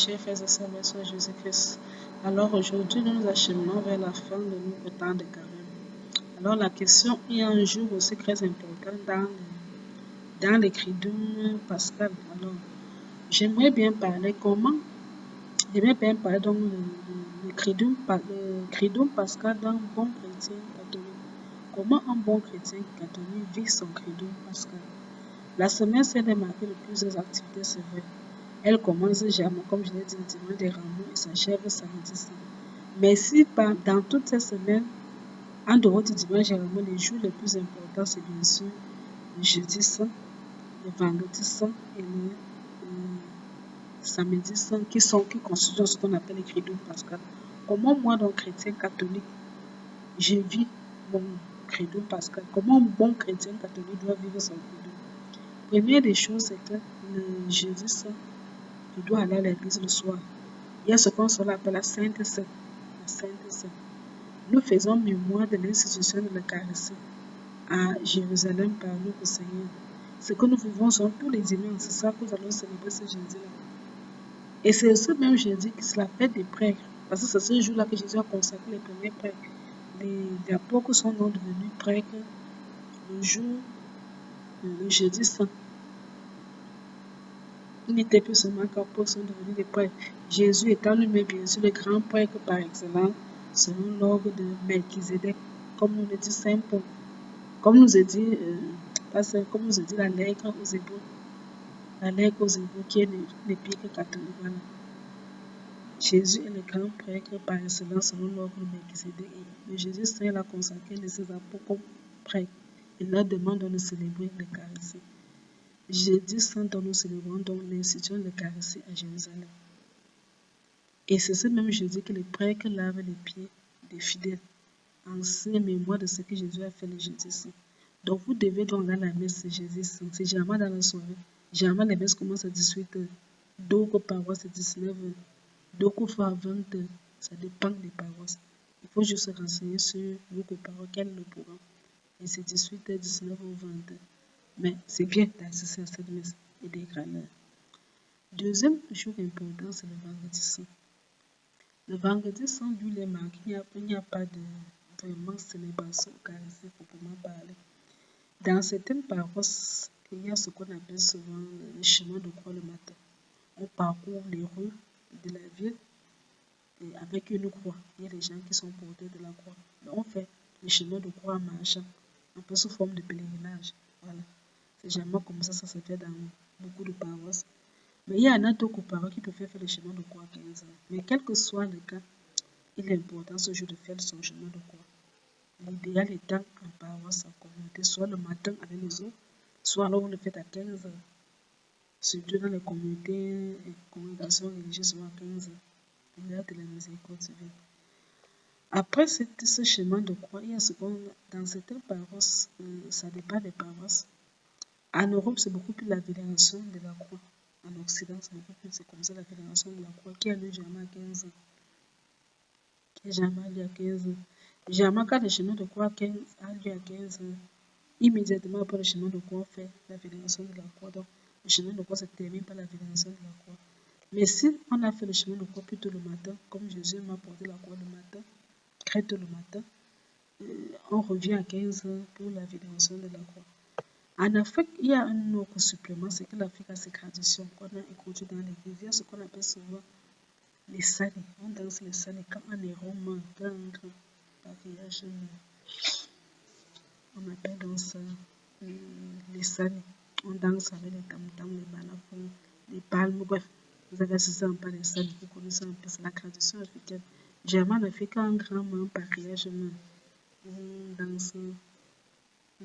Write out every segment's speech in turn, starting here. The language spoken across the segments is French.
chers frères et sœurs, merci à Jésus-Christ. Alors aujourd'hui, nous nous acheminons vers la fin de notre temps de carême. Alors la question est un jour aussi très important dans l'écriture pascal. Alors, j'aimerais bien parler donc l'écriture pascal d'un bon chrétien catholique. Comment un bon chrétien catholique vit son credo pascal. La semaine s'est démarquée de plusieurs activités, c'est vrai. Elle commence généralement, comme je l'ai dit, le dimanche des rameaux et s'achève samedi saint. Mais si dans toute cette semaine, en dehors du dimanche des rameaux, les jours les plus importants, c'est bien sûr le jeudi saint, le vendredi saint et le samedi saint, qui constituent ce qu'on appelle les credo pascal. Comment moi, donc chrétien catholique, je vis mon credo pascal? Comment un bon chrétien catholique doit vivre son credo? Première des choses, c'est que le jeudi saint, je dois aller à l'église le soir. Il y a ce qu'on appelle la Sainte Seine. La Sainte Seine. Nous faisons mémoire de l'institution de l'Eucharistie à Jérusalem par notre Seigneur. Ce que nous vivons sont tous les dimanches. C'est ça que nous allons célébrer ce jeudi-là. Et c'est ce même jeudi que c'est la fête des prêtres. Parce que c'est ce jour-là que Jésus a consacré les premiers prêtres. Les apôtres sont donc devenus prêtres le jeudi saint. Il n'était plus seulement qu'apôtres sont devenus des prêtres. Jésus étant lui-même bien sûr le grand prêtre par excellence, selon l'ordre de Melchizedek, comme nous le dit Saint Paul. Comme nous a dit, la lettre aux Hébreux. La lettre aux Hébreux qui est l'épître catholique. Voilà. Jésus est le grand prêtre par excellence selon l'ordre de Melchizedek. Et Jésus Saint l'a consacré de ses apôtres comme prêtre. Il leur demande de célébrer l'Eucharistie. Jeudi saint, dont nous célébrons donc l'institution de l'Eucharistie à Jérusalem. Et c'est ce même jeudi que les prêtres lavent les pieds des fidèles en mémoire de ce que Jésus a fait le jeudi saint. Donc vous devez donc aller à la messe ce jeudi saint. C'est généralement dans la soirée. Généralement les messes commencent à 18h. D'autres paroisses à 19h. D'autres fois à 20h. Ça dépend des paroisses. Il faut juste se renseigner sur votre paroisse, quel est le programme. Et c'est 18h, 19h ou 20h. Mais c'est bien d'assister à cette messe et d'être à l'heure. Deuxième jour important, c'est le vendredi saint. Le vendredi saint, lui, les marques, il n'y a pas de vraiment célébration eucharistique proprement parler. Dans certaines paroisses, il y a ce qu'on appelle souvent le chemin de croix le matin. On parcourt les rues de la ville et avec une croix. Il y a des gens qui sont porteurs de la croix. Mais on fait le chemin de croix en marchant, un peu sous forme de pèlerinage. Voilà. C'est jamais comme ça se fait dans beaucoup de paroisses. Mais il y en a d'autres paroisses qui peuvent faire le chemin de croix à 15 ans. Mais quel que soit le cas, il est important ce jour de faire son chemin de croix. L'idéal étant en paroisse, en communauté, soit le matin avec les autres, soit alors vous le faites à 15 heures. Surtout dans les communautés et congrégations religieuses, à 15 heures. L'heure de la miséricorde divine. Après ce chemin de croix, il y a ce qu'on, dans certaines paroisses, ça dépend des paroisses. En Europe, c'est beaucoup plus la vénération de la croix. En Occident, c'est beaucoup plus comme ça la vénération de la croix qui a lieu généralement à 15 ans. Qui est généralement lieu à 15 ans. Généralement, quand le chemin de croix a lieu à 15 ans, immédiatement après le chemin de croix, on fait la vénération de la croix. Donc, le chemin de croix se termine par la vénération de la croix. Mais si on a fait le chemin de croix plutôt le matin, comme Jésus m'a porté la croix le matin, très tôt le matin, on revient à 15 ans pour la vénération de la croix. En Afrique, il y a un autre supplément, c'est que l'Afrique a ses traditions qu'on a introduites dans l'église. Il y a ce qu'on appelle souvent les salés. On danse les salés quand on est romain, quand un grand pariage, on appelle donc ça les salés. On danse avec les tam-tams, les balafons, les palmes, bref. Vous avez assisté un peu à les salés, vous connaissez un peu, c'est la tradition africaine. Généralement, en Afrique, quand un grand pariage, on danse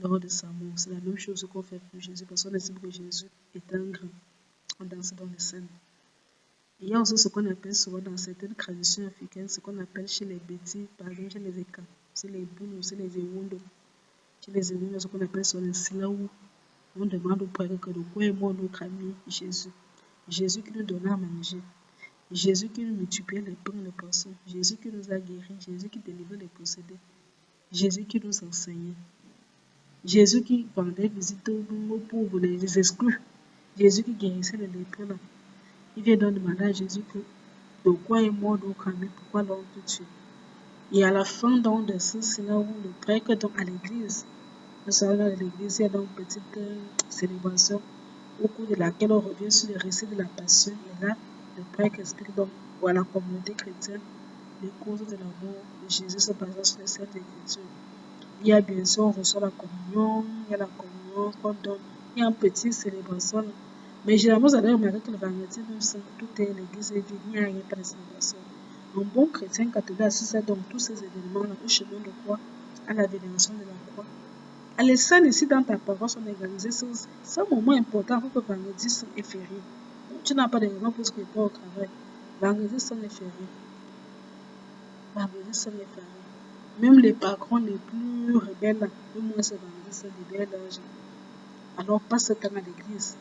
lors de sa mort. C'est la même chose qu'on fait pour Jésus, parce qu'on estime que Jésus est un grand. On danse dans les scènes. Il y a aussi ce qu'on appelle souvent dans certaines traditions africaines, ce qu'on appelle chez les bêtis, par exemple chez les Eka, chez les Boulou, chez les Ewundo. Chez les Ewundo, ce qu'on appelle sur les Silaou. On demande au prêtre que de quoi est mort notre ami Jésus. Jésus qui nous donna à manger. Jésus qui nous multipliait les pains et les poissons. Jésus qui nous a guéris. Jésus qui délivrait les possédés. Jésus qui nous enseignait. Jésus qui rendait visite aux pauvres, les exclus. Jésus qui guérissait les lépreux là. Il vient donc demander à Jésus que de quoi est mort donc Camille, pourquoi l'on peut tuer. Et à la fin donc de ce, c'est là où le prêtre donc à l'église, nous sommes dans l'église, il y a donc une petite célébration au cours de laquelle on revient sur le récit de la passion. Et là, le prêtre explique donc à la communauté chrétienne les causes de la mort de Jésus se basant sur les Saintes Écritures. Il y a bien sûr, on reçoit la communion, il y a la communion qu'on donne, il y a une petite célébration. Mais généralement, vous allez remarquer que le vendredi, même si tout est l'église est vide, il n'y a rien pas de célébration. Un bon chrétien catholique assiste donc tous ces événements-là au chemin de croix, à la vénération de la croix. À les scènes ici dans ta paroisse, on a organisé c'est un moment important pour que vendredi saint est férié. Tu n'as pas de raison pour ce que tu pas au travail. Vendredi saint est férié. Vendredi saint est férié. Même les patrons les plus rebelles, au moins c'est vendredi saint libère l'argent. Alors passe ce temps à l'église.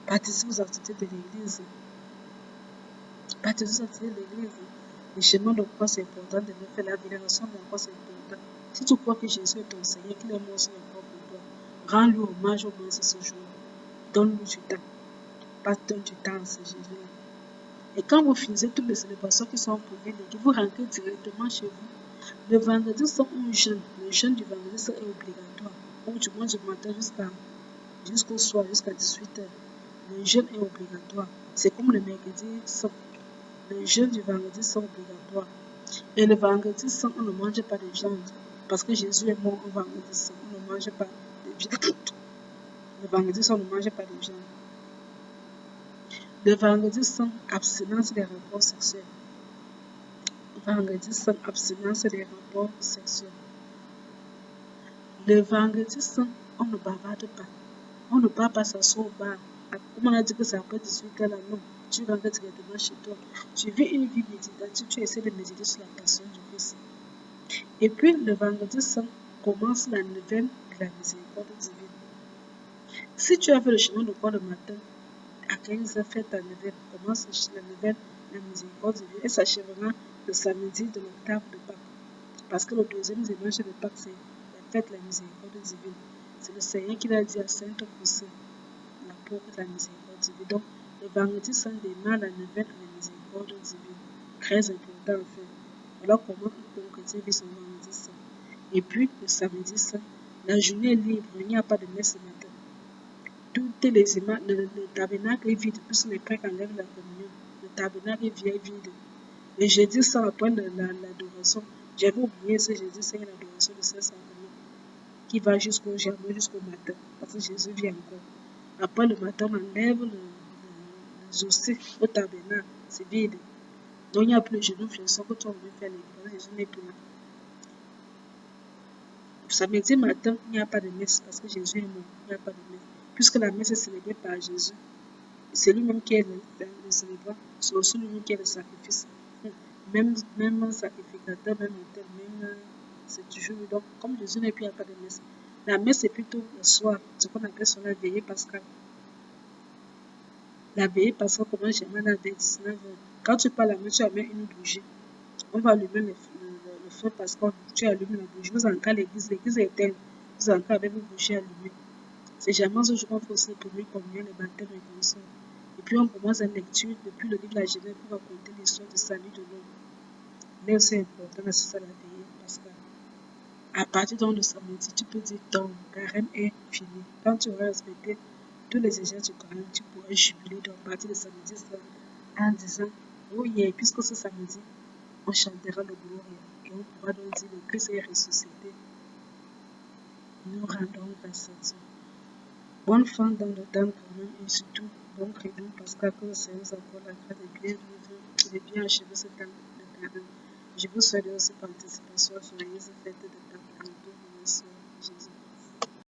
Participe aux activités de l'église. Participe aux activités de l'église. Le chemin de croix, c'est important de le faire. La vénération de la croix, c'est important. Si tu crois que Jésus est ton Seigneur, qu'il est mort sur la croix pour toi, rends-lui hommage au moins ce jour. Donne-lui du temps. Passe du temps à ce Jésus-là. Et quand vous finissez toutes les célébrations qui sont prévues, vous rentrez directement chez vous. Le vendredi saint, on jeûne. Le jeûne du vendredi saint est obligatoire. Ou du moins du matin jusqu'au soir, jusqu'à 18h. Le jeûne est obligatoire. C'est comme le mercredi saint. Le jeûne du vendredi saint est obligatoire. Et le vendredi saint, on ne mange pas de viande. Parce que Jésus est mort au vendredi saint. On ne mange pas de viande. Le vendredi saint, on ne mange pas de viande. Le vendredi saint, abstinence des rapports sexuels. Le vendredi saint, abstinence des rapports sexuels. Le vendredi saint, on ne bavarde pas. On ne part pas s'asseoir au bar. Comme on a dit que c'est après 18h là, non. Tu rentres directement chez toi. Tu vis une vie méditative. Tu essaies de méditer sur la passion du Christ. Et puis, le vendredi saint commence la neuvaine de la miséricorde divine. Si tu as fait le chemin de croix le matin, à 15h, fais ta neuvaine. Commence la neuvaine de la miséricorde divine et s'achèvera le samedi de l'octave de Pâques. Parce que le deuxième dimanche de Pâques, c'est la fête de la miséricorde divine. C'est le Seigneur qui l'a dit à Sainte Faustin, l'apôtre de la miséricorde divine. Donc, le vendredi saint démarre la neuvaine de la miséricorde divine. Très important en fait. Voilà comment un chrétien vit son vendredi saint. Et puis, le samedi saint, la journée est libre, il n'y a pas de messe le matin. Toutes les images, le tabernacle est vide, puisque les prêtres enlèvent la communion. Le tabernacle est vide. Le jeudi saint, après l'adoration, j'avais oublié ce jeudi saint, l'adoration de Saint-Sacrement, qui va jusqu'au matin, parce que Jésus vient encore. Après le matin, on enlève les hosties au tabernacle, c'est vide. Donc il n'y a plus le genou flexion que tu as envie de faire l'église, Jésus n'est plus là. Samedi matin, il n'y a pas de messe parce que Jésus est mort, il n'y a pas de messe. Puisque la messe est célébrée par Jésus, c'est lui-même qui est le célébrant, c'est aussi lui-même qui est le sacrifice. Même sacrificateur, même autel, même c'est toujours. Donc, comme Jésus n'est plus, il n'y a pas de messe. La messe est plutôt le soir, ce qu'on appelle sur la veillée pascale. La veillée pascale commence généralement à 19h. Quand tu parles à la messe, tu amènes une bougie. On va allumer le feu parce que tu allumes la bougie. Vous entrez à l'église est éteinte. Vous entrez avec une bougie allumée. C'est jamais ce jour qu'on fait aussi le premier communion, le baptême et comme ça. Et puis on commence la lecture depuis le livre de la Genèse pour raconter l'histoire du salut de l'homme. Mais c'est important d'assister à la veillée parce qu'à partir donc de samedi, tu peux dire ton carême est fini. Quand tu auras respecté tous les exigences du carême, tu pourras jubiler donc à partir de samedi en disant oh yeah, puisque ce samedi, on chantera le Gloria et on pourra donc dire le Christ est ressuscité. Nous rendons grâce à Dieu. Bonne fin dans le temps quand même et surtout bon crédit parce que le Seigneur nous accorde la grâce de bien vivre et de bien achever ce temps de carême. Je vous souhaite aussi par anticipation joyeuse fête de Pâques en tout, Jésus.